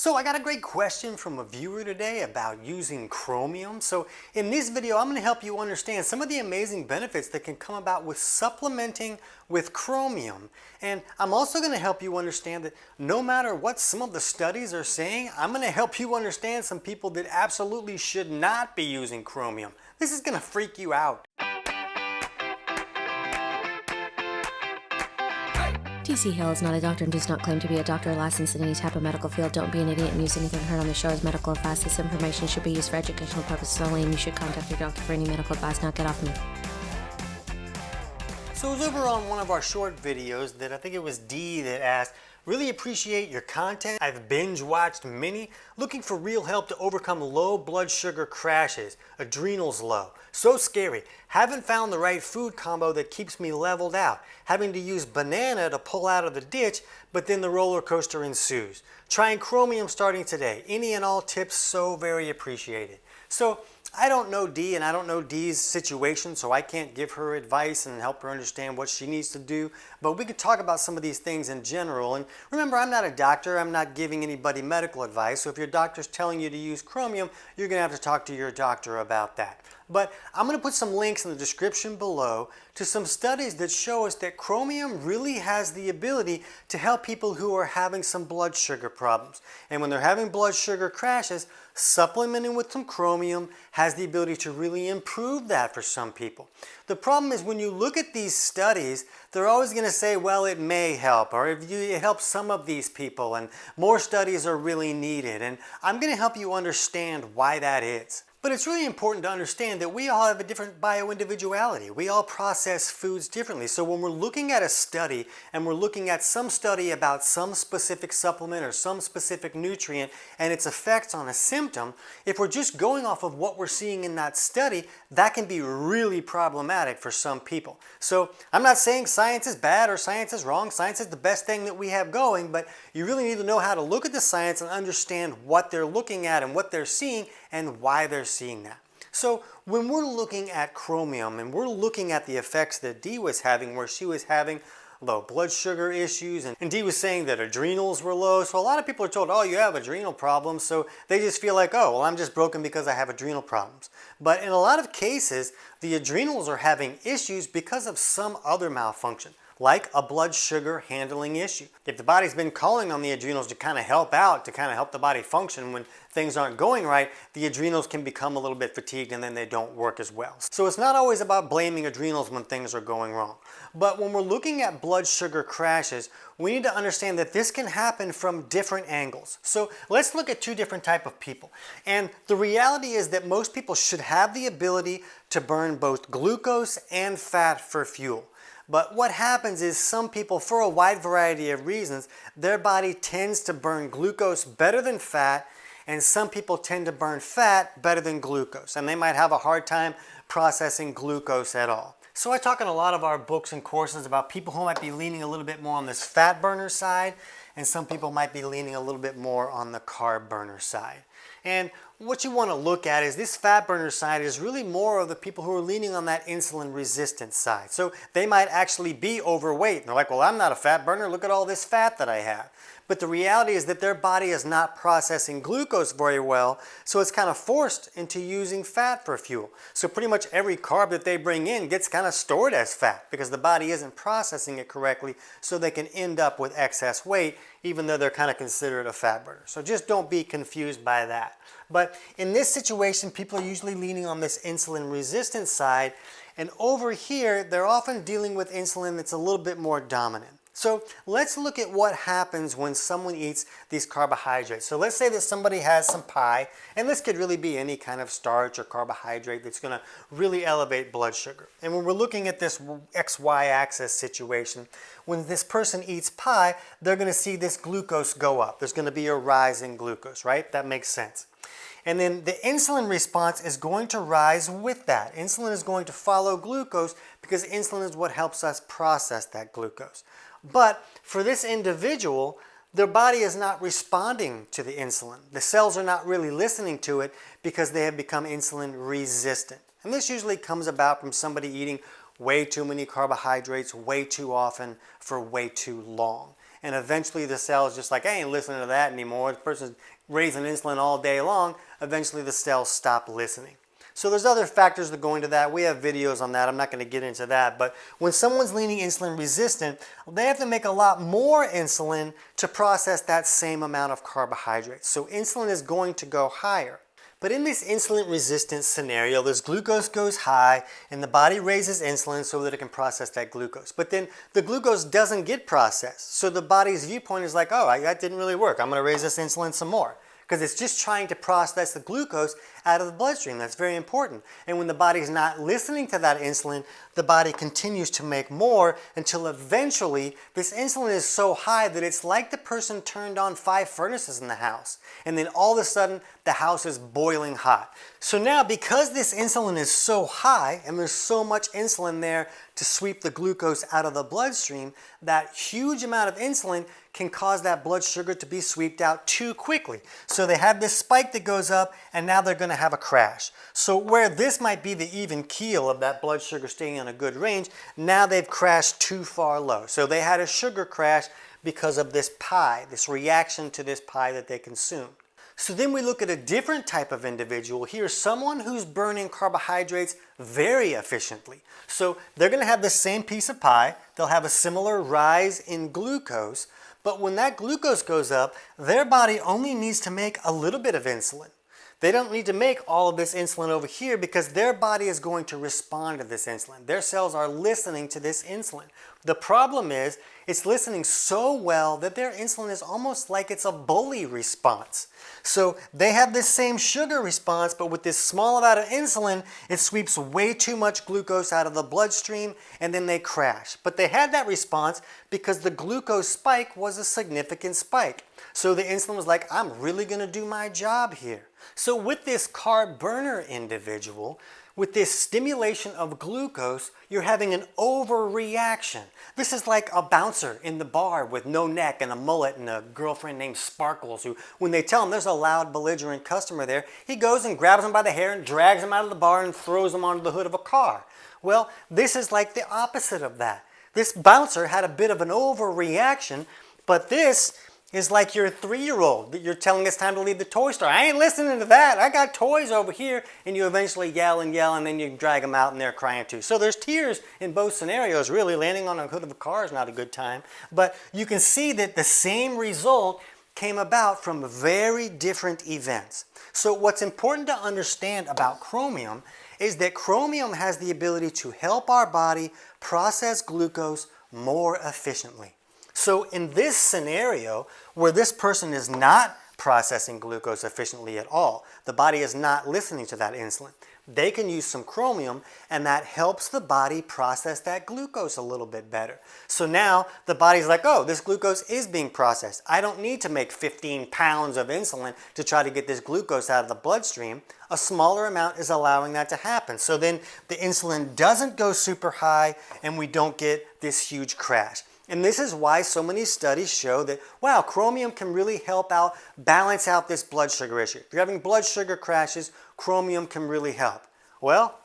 So I got a great question from a viewer today about using chromium. So in this video, I'm going to help you understand some of the amazing benefits that can come about with supplementing with chromium. And I'm also going to help you understand that no matter what some of the studies are saying, I'm going to help you understand some people that absolutely should not be using chromium. This is going to freak you out. TC Hill is not a doctor and does not claim to be a doctor or licensed in any type of medical field. Don't be an idiot and use anything heard on the show as medical advice. This information should be used for educational purposes only, and you should contact your doctor for any medical advice. Now get off me. So it was over on one of our short videos that I think it was D that asked, really appreciate your content. I've binge watched many, looking for real help to overcome low blood sugar crashes, adrenals low. So scary. Haven't found the right food combo that keeps me leveled out. Having to use banana to pull out of the ditch, but then the roller coaster ensues. Trying chromium starting today. Any and all tips so very appreciated. So I don't know D and I don't know D's situation, so I can't give her advice and help her understand what she needs to do. But we could talk about some of these things in general. And remember, I'm not a doctor. I'm not giving anybody medical advice. So if your doctor's telling you to use chromium, you're going to have to talk to your doctor about that. But I'm going to put some links in the description below to some studies that show us that chromium really has the ability to help people who are having some blood sugar problems. And when they're having blood sugar crashes, supplementing with some chromium has the ability to really improve that for some people. The problem is when you look at these studies, they're always going to say, well, it may help, or it helps some of these people, and more studies are really needed. And I'm going to help you understand why that is. But it's really important to understand that we all have a different bio-individuality. We all process foods differently. So when we're looking at a study and we're looking at some study about some specific supplement or some specific nutrient and its effects on a symptom, if we're just going off of what we're seeing in that study, that can be really problematic for some people. So I'm not saying science is bad or science is wrong. Science is the best thing that we have going, but you really need to know how to look at the science and understand what they're looking at and what they're seeing and why they're seeing that. So when we're looking at chromium and we're looking at the effects that Dee was having, where she was having low blood sugar issues, and Dee was saying that adrenals were low. So a lot of people are told, oh, you have adrenal problems. So they just feel like, oh, well, I'm just broken because I have adrenal problems. But in a lot of cases, the adrenals are having issues because of some other malfunction, like a blood sugar handling issue. If the body's been calling on the adrenals to kind of help out, to kind of help the body function when things aren't going right, the adrenals can become a little bit fatigued and then they don't work as well. So it's not always about blaming adrenals when things are going wrong. But when we're looking at blood sugar crashes, we need to understand that this can happen from different angles. So let's look at two different types of people. And the reality is that most people should have the ability to burn both glucose and fat for fuel. But what happens is some people, for a wide variety of reasons, their body tends to burn glucose better than fat, and some people tend to burn fat better than glucose, and they might have a hard time processing glucose at all. So I talk in a lot of our books and courses about people who might be leaning a little bit more on this fat burner side, and some people might be leaning a little bit more on the carb burner side. And what you want to look at is this fat burner side is really more of the people who are leaning on that insulin resistant side. So they might actually be overweight. And they're like, well, I'm not a fat burner. Look at all this fat that I have. But the reality is that their body is not processing glucose very well, so it's kind of forced into using fat for fuel. So pretty much every carb that they bring in gets kind of stored as fat because the body isn't processing it correctly, so they can end up with excess weight even though they're kind of considered a fat burner. So just don't be confused by that. But in this situation, people are usually leaning on this insulin resistant side, and over here, they're often dealing with insulin that's a little bit more dominant. So let's look at what happens when someone eats these carbohydrates. So let's say that somebody has some pie, and this could really be any kind of starch or carbohydrate that's going to really elevate blood sugar. And when we're looking at this XY axis situation, when this person eats pie, they're going to see this glucose go up. There's going to be a rise in glucose, right? That makes sense. And then the insulin response is going to rise with that. Insulin is going to follow glucose because insulin is what helps us process that glucose. But for this individual, their body is not responding to the insulin. The cells are not really listening to it because they have become insulin resistant. And this usually comes about from somebody eating way too many carbohydrates way too often for way too long. and eventually the cell is just like, I ain't listening to that anymore. The person's raising insulin all day long. Eventually the cells stop listening. So there's other factors that go into that. We have videos on that. I'm not going to get into that. But when someone's leaning insulin resistant, they have to make a lot more insulin to process that same amount of carbohydrates. So insulin is going to go higher. But in this insulin resistant scenario, this glucose goes high and the body raises insulin so that it can process that glucose. But then the glucose doesn't get processed. So the body's viewpoint is like, oh, that didn't really work. I'm going to raise this insulin some more. Because it's just trying to process the glucose out of the bloodstream. That's very important. And when the body's not listening to that insulin, the body continues to make more until eventually this insulin is so high that it's like the person turned on 5 furnaces in the house. And then all of a sudden, the house is boiling hot. So now, because this insulin is so high and there's so much insulin there to sweep the glucose out of the bloodstream, that huge amount of insulin can cause that blood sugar to be swept out too quickly. So they have this spike that goes up and now they're going to have a crash. So where this might be the even keel of that blood sugar staying in a good range, now they've crashed too far low. So they had a sugar crash because of this pie, this reaction to this pie that they consumed. So then we look at a different type of individual. Here's someone who's burning carbohydrates very efficiently. So they're going to have the same piece of pie. They'll have a similar rise in glucose. But when that glucose goes up, their body only needs to make a little bit of insulin. They don't need to make all of this insulin over here because their body is going to respond to this insulin. Their cells are listening to this insulin. The problem is it's listening so well that their insulin is almost like it's a bully response. So they have this same sugar response, but with this small amount of insulin, it sweeps way too much glucose out of the bloodstream and then they crash. But they had that response because the glucose spike was a significant spike. So the insulin was like, I'm really going to do my job here. So with this carb burner individual, with this stimulation of glucose, you're having an overreaction. This is like a bouncer in the bar with no neck and a mullet and a girlfriend named Sparkles who, when they tell him there's a loud, belligerent customer there, he goes and grabs him by the hair and drags him out of the bar and throws him onto the hood of a car. Well, this is like the opposite of that. This bouncer had a bit of an overreaction, but this is like your 3-year-old that you're telling it's time to leave the toy store. I ain't listening to that. I got toys over here. And you eventually yell and yell and then you drag them out and they're crying too. So there's tears in both scenarios. Really, landing on a hood of a car is not a good time. But you can see that the same result came about from very different events. So what's important to understand about chromium is that chromium has the ability to help our body process glucose more efficiently. So in this scenario, where this person is not processing glucose efficiently at all, the body is not listening to that insulin, they can use some chromium and that helps the body process that glucose a little bit better. So now the body's like, oh, this glucose is being processed. I don't need to make 15 pounds of insulin to try to get this glucose out of the bloodstream. A smaller amount is allowing that to happen. So then the insulin doesn't go super high and we don't get this huge crash. And this is why so many studies show that, wow, chromium can really help out, balance out this blood sugar issue. If you're having blood sugar crashes, chromium can really help. Well,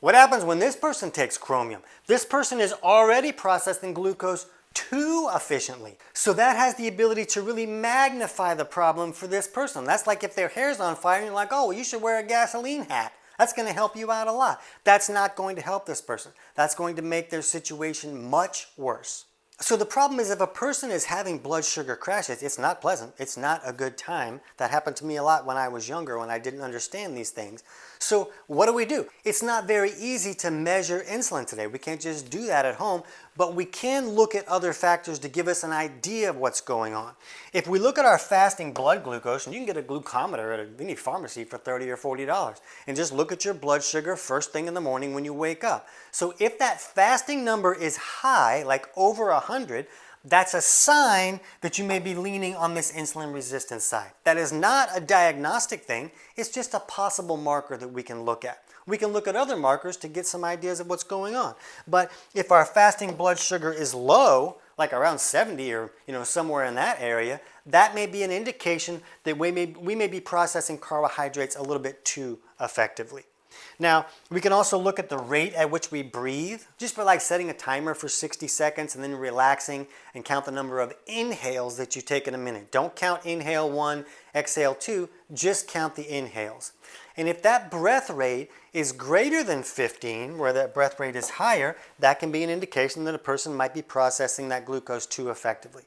what happens when this person takes chromium? This person is already processing glucose too efficiently. So that has the ability to really magnify the problem for this person. That's like if their hair's on fire and you're like, oh, well, you should wear a gasoline hat. That's going to help you out a lot. That's not going to help this person. That's going to make their situation much worse. So the problem is if a person is having blood sugar crashes, it's not pleasant. It's not a good time. That happened to me a lot when I was younger when I didn't understand these things. So what do? It's not very easy to measure insulin today. We can't just do that at home, but we can look at other factors to give us an idea of what's going on. If we look at our fasting blood glucose, and you can get a glucometer at any pharmacy for $30 or $40, and just look at your blood sugar first thing in the morning when you wake up. So if that fasting number is high, like over 100, that's a sign that you may be leaning on this insulin resistance side. That is not a diagnostic thing, it's just a possible marker that we can look at. We can look at other markers to get some ideas of what's going on. But if our fasting blood sugar is low, like around 70 or somewhere in that area, that may be an indication that we may be processing carbohydrates a little bit too effectively. Now, we can also look at the rate at which we breathe, just by like setting a timer for 60 seconds and then relaxing and count the number of inhales that you take in a minute. Don't count inhale 1, exhale 2, just count the inhales. And if that breath rate is greater than 15, where that breath rate is higher, that can be an indication that a person might be processing that glucose too effectively.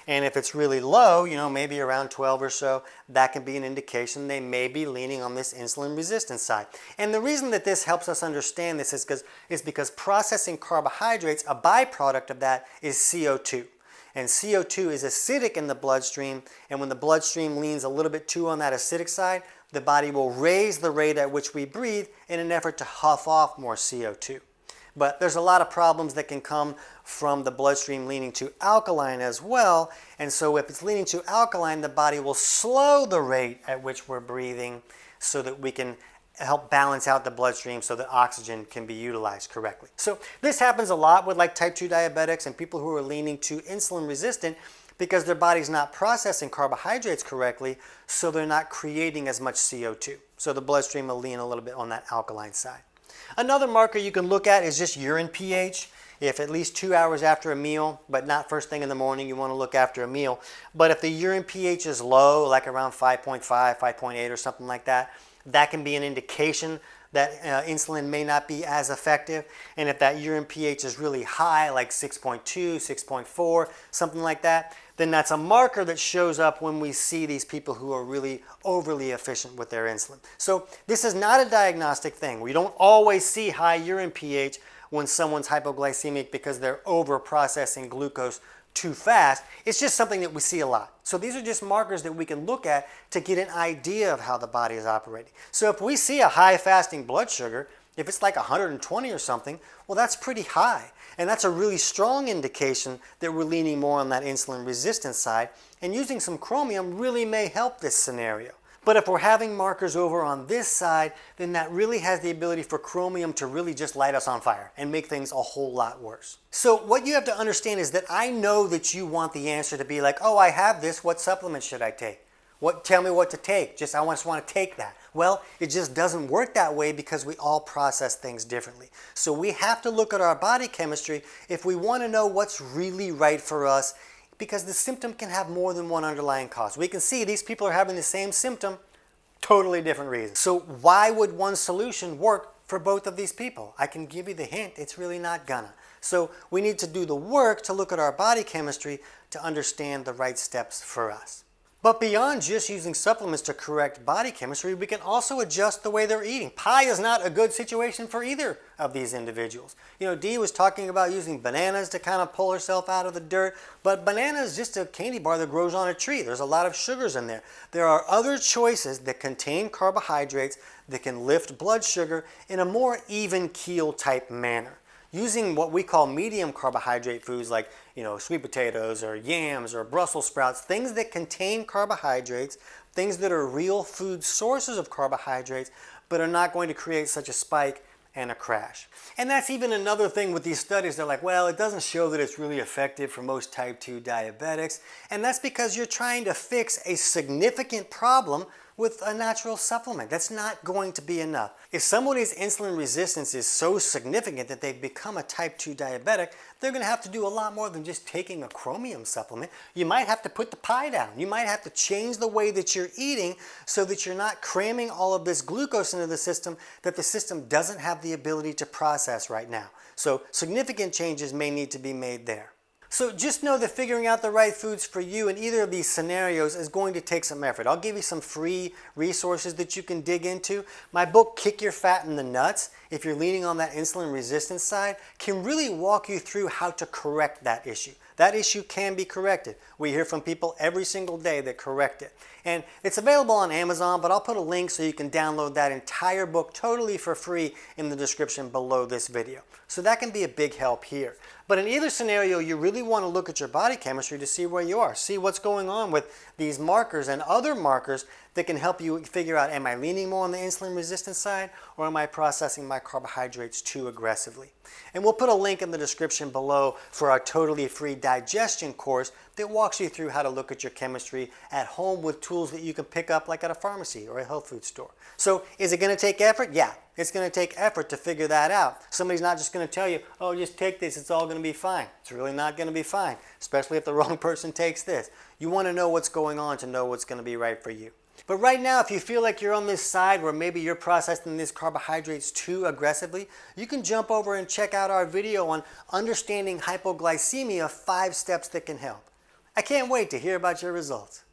And if it's really low, maybe around 12 or so, that can be an indication they may be leaning on this insulin resistance side. And the reason that this helps us understand this is because processing carbohydrates, a byproduct of that is CO2. And CO2 is acidic in the bloodstream, and when the bloodstream leans a little bit too on that acidic side, the body will raise the rate at which we breathe in an effort to huff off more CO2. But there's a lot of problems that can come from the bloodstream leaning to alkaline as well. And so if it's leaning to alkaline, the body will slow the rate at which we're breathing so that we can help balance out the bloodstream so that oxygen can be utilized correctly. So this happens a lot with like type 2 diabetics and people who are leaning to insulin resistant because their body's not processing carbohydrates correctly, so they're not creating as much CO2. So the bloodstream will lean a little bit on that alkaline side. Another marker you can look at is just urine pH. If at least 2 hours after a meal, but not first thing in the morning, you want to look after a meal. But if the urine pH is low, like around 5.5, 5.8 or something like that, that can be an indication that insulin may not be as effective. And if that urine pH is really high, like 6.2, 6.4, something like that, then that's a marker that shows up when we see these people who are really overly efficient with their insulin. So this is not a diagnostic thing. We don't always see high urine pH when someone's hypoglycemic because they're over processing glucose too fast. It's just something that we see a lot. So these are just markers that we can look at to get an idea of how the body is operating. So if we see a high fasting blood sugar, if it's like 120 or something, well, that's pretty high. And that's a really strong indication that we're leaning more on that insulin resistance side. And using some chromium really may help this scenario. But if we're having markers over on this side, then that really has the ability for chromium to really just light us on fire and make things a whole lot worse. So what you have to understand is that I know that you want the answer to be like, oh, I have this, what supplement should I take? Tell me what to take. I just want to take that. Well, it just doesn't work that way because we all process things differently. So we have to look at our body chemistry if we want to know what's really right for us, because the symptom can have more than one underlying cause. We can see these people are having the same symptom, totally different reasons. So why would one solution work for both of these people? I can give you the hint, it's really not gonna. So we need to do the work to look at our body chemistry to understand the right steps for us. But beyond just using supplements to correct body chemistry, we can also adjust the way they're eating. Pie is not a good situation for either of these individuals. Dee was talking about using bananas to kind of pull herself out of the dirt, but banana is just a candy bar that grows on a tree. There's a lot of sugars in there. There are other choices that contain carbohydrates that can lift blood sugar in a more even keel type manner. Using what we call medium carbohydrate foods like sweet potatoes or yams or Brussels sprouts, things that contain carbohydrates, things that are real food sources of carbohydrates, but are not going to create such a spike and a crash. And that's even another thing with these studies. They're like, well, it doesn't show that it's really effective for most type 2 diabetics. And that's because you're trying to fix a significant problem with a natural supplement. That's not going to be enough. If somebody's insulin resistance is so significant that they've become a type 2 diabetic, they're going to have to do a lot more than just taking a chromium supplement. You might have to put the pie down. You might have to change the way that you're eating so that you're not cramming all of this glucose into the system that the system doesn't have the ability to process right now. So significant changes may need to be made there. So just know that figuring out the right foods for you in either of these scenarios is going to take some effort. I'll give you some free resources that you can dig into. My book, Kick Your Fat in the Nuts, if you're leaning on that insulin resistance side, can really walk you through how to correct that issue. That issue can be corrected. We hear from people every single day that correct it. And it's available on Amazon, but I'll put a link so you can download that entire book totally for free in the description below this video. So that can be a big help here. But in either scenario, you really want to look at your body chemistry to see where you are. See what's going on with these markers and other markers that can help you figure out, am I leaning more on the insulin resistance side, or am I processing my carbohydrates too aggressively? And we'll put a link in the description below for our totally free digestion course that walks you through how to look at your chemistry at home with tools that you can pick up like at a pharmacy or a health food store. So is it going to take effort? Yeah, it's going to take effort to figure that out. Somebody's not just going to tell you, oh, just take this, it's all going to be fine. It's really not going to be fine, especially if the wrong person takes this. You want to know what's going on to know what's going to be right for you. But right now, if you feel like you're on this side where maybe you're processing these carbohydrates too aggressively, you can jump over and check out our video on understanding hypoglycemia, 5 steps that can help. I can't wait to hear about your results.